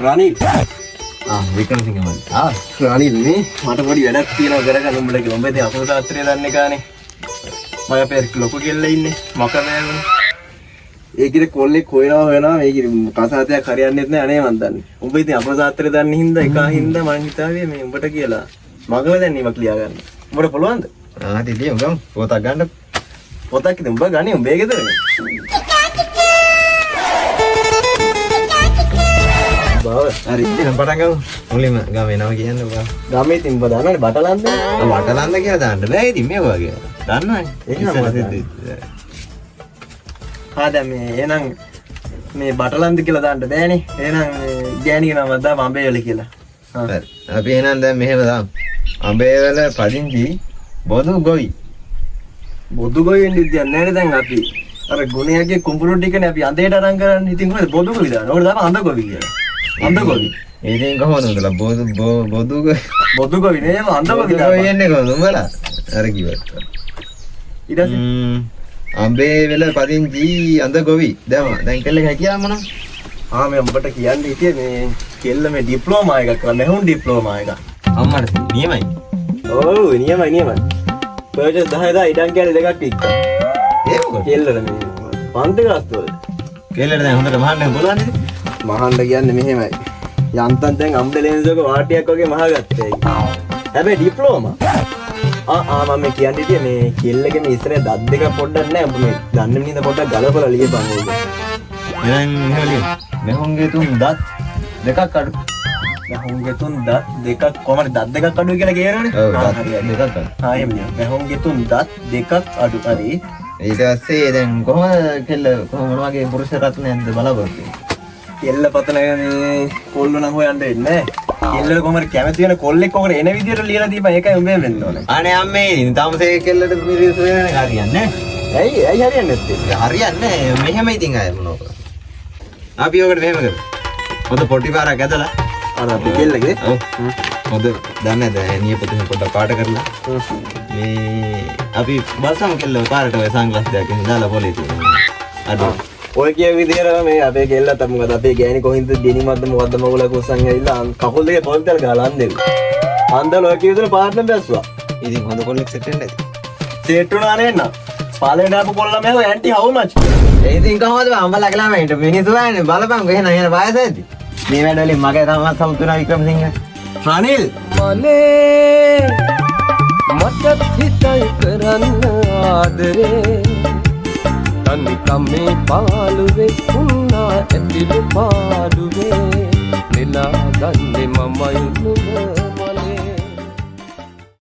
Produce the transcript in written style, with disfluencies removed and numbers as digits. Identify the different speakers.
Speaker 1: රනිල්
Speaker 2: වික්‍රමසිංහ මල්ලි.
Speaker 1: රනිල් මේ මට පොඩි වැඩක් තියෙනවා කරගන්න උඹලා කියලා. උඹ ඉතින් අපේ තාත්‍රය දන්නේ කානේ. මම අපේ ලොකු කෙල්ල ඉන්නේ. මොකද නෑනේ. ඒකිට කොල්ලෙක් හොයනවා මේකිට කසාතයක් හරියන්නේත් නෑ අනේ මන් දන්නේ. උඹ ඉතින් අපේ තාත්‍රය දන්නේ හින්දා එකා හින්දා මං හිතාවේ මේ උඹට කියලා. මගල දැන් නිමක් ලියා ගන්න. උඹට පුළුවන්ද?
Speaker 2: ඉතින් උගම් පොතක් ගන්න.
Speaker 1: පොතක් ඉතින් උඹ ගන්නේ උඹේ ගෙදරනේ.
Speaker 2: හරි ඉතින් පටන් ගමු. මුලින්ම ගමේ නම කියන්න බා.
Speaker 1: ගමේ ඉතින් උඹ දන්නවනේ බටලන්ද?
Speaker 2: වටලන්ද කියලා දාන්න බෑ ඉතින් මේ වගේ. දන්නවනේ.
Speaker 1: එහෙනම් හා දැන් මේ එහෙනම් මේ බටලන්ද කියලා දාන්න බෑනේ. එහෙනම් ගෑණිගේ නම දාපන් අඹේවල කියලා.
Speaker 2: හරි. අපි එහෙනම් දැන් මෙහෙම දාමු. අඹේවල පදිංචි බොදු ගොවි.
Speaker 1: බොදු ගොවි වෙන්න ඉතින් නැහැ දැන් අපි. අර ගුණයාගේ කුඹුරු ටිකනේ අපි අඳේට අරන් කරන්නේ. ඉතින් කොහෙද බොදු ගොවි දාන්න? ඕකට දාපන් අඳ ගොවි කියලා. අඳ ගොවි.
Speaker 2: ඉතින් කොහොමද උඹලා බොදු
Speaker 1: ගොවි නේ අඳ ගොවි
Speaker 2: දාපන්. ගොවි එන්නේ කොහොමද උඹලා? අර කිව්වට.
Speaker 1: ඊට පස්සේ
Speaker 2: අඹේවල පදිංචි අඳ ගොවි. දැන් කෙල්ලක හැකියාව මොනවද?
Speaker 1: මේ උඹට කියන්නේ හිටියේ මේ කෙල්ල මේ ඩිප්ලෝමා එකක් කරා. මෙහුන් ඩිප්ලෝමා එකක්.
Speaker 2: අම්මට නියමයි.
Speaker 1: ඔව් නියමයි. පර්චස් 10000 ඉඩම් කැලේ දෙකක් ඉක්කා.
Speaker 2: ඒ මොකද?
Speaker 1: කෙල්ලට මේ පන්ති ගාස්තුවල.
Speaker 2: කෙල්ලට දැන් හොඳට මහන්න පුළුවන් නේද?
Speaker 1: මහන්න කියන්නේ මෙහෙමයි. යන්තම් දැන් අම්බලෙන්සක වාටියක් වගේ මහගත්තා ඒක. හැබැයි ඩිප්ලෝමා. මම කියන්නේ ඉතින් මේ කෙල්ලගේ මේ ඉස්සරේ දත් දෙක පොඩ්ඩක් නැහැ. ඔබ මේ දන්නේ නින්ද පොඩ්ඩක් ගලපලා ලියපන් ඕක.
Speaker 2: එහෙනම් එහෙම ලියමු. මෙහුන්ගේ තුන් දත් දෙකක් අඩු.
Speaker 1: මෙහුන්ගේ තුන් දත් දෙකක් කොහමද දත් දෙකක් අඩුයි කියලා කියනවනේ.
Speaker 2: හරියට දෙකක් අඩු.
Speaker 1: එහෙම ලියමු. මෙහුන්ගේ තුන් දත් දෙකක් අඩු. හරි.
Speaker 2: ඊට පස්සේ දැන් කොහොමද කෙල්ල කොහොම වගේ පුරුෂ රත්නයක්ද බලපොත්.
Speaker 1: කෙල්ල පතන මේ කොල්ල නම් හොයන්න වෙන්නේ නැහැ. කෙල්ල කොහමද කැමති වෙන කොල්ලෙක් කොහොමද එන විදියට ලියලා දීපන් ඒකයි උඹේ වෙන්න ඕනේ.
Speaker 2: අනේ අම්මේ තාමසේ කෙල්ලට මිරිස් වෙනනේ හරියන්නේ නැහැ.
Speaker 1: ඇයි හරියන්නේ නැත්තේ?
Speaker 2: හරියන්නේ නැහැ. මෙහෙම ඉතින් ආයෙ මොනවද? අපි ඔකට මෙහෙම කරමු. හොඳ පොටි පාරක් ඇදලා
Speaker 1: අර අපි කෙල්ලගේ
Speaker 2: ඔව් හොඳ දන්නේ නැහැ නියපොතේ පොඩ්ඩක් පාට කරලා මේ අපි බලසම කෙල්ල පාරට ඔය සන්ග්ලාස් දෙකක් දාලා පොලේ තියෙනවා. අද
Speaker 1: ඔය කිය විදියට මේ අපේ කෙල්ල තමයි මොකද අපේ ගෑණි කොහින්ද දෙනිමත්ද මොකද්ද මගුලක උස්සන් ඇවිල්ලා කකුල් දෙකේ පොල්තල් ගහලා අන්දෙවි. අන්දලා ඔය කිය විදියට පාර්ට්නර් බැස්සුවා.
Speaker 2: ඉතින් හොඳ කොල්ලෙක් සෙට් වෙන්න ඇති.
Speaker 1: සෙට් වුණා නේන්න. පාලේ දාපු කොල්ලා මේව ඇන්ටි හවු මච්.
Speaker 2: ඒ ඉතින් කොහොමද අම්බලා ළමයින්ට මිනිස්සු වයින්නේ බලපං එහෙනම් එහෙන වයස ඇද්දි. මේ වැඩවලින් මගේ තමයි සමුතුනා වික්‍රමසිංහ.
Speaker 1: රනිල්
Speaker 3: මනේ මටත් හිතයි කරන්න ආදරේ තනිකමේ පාළුවේ උන්නා ඇතිලු පාඩුවේ නෙලා ගන්නේ මමයි නුඹ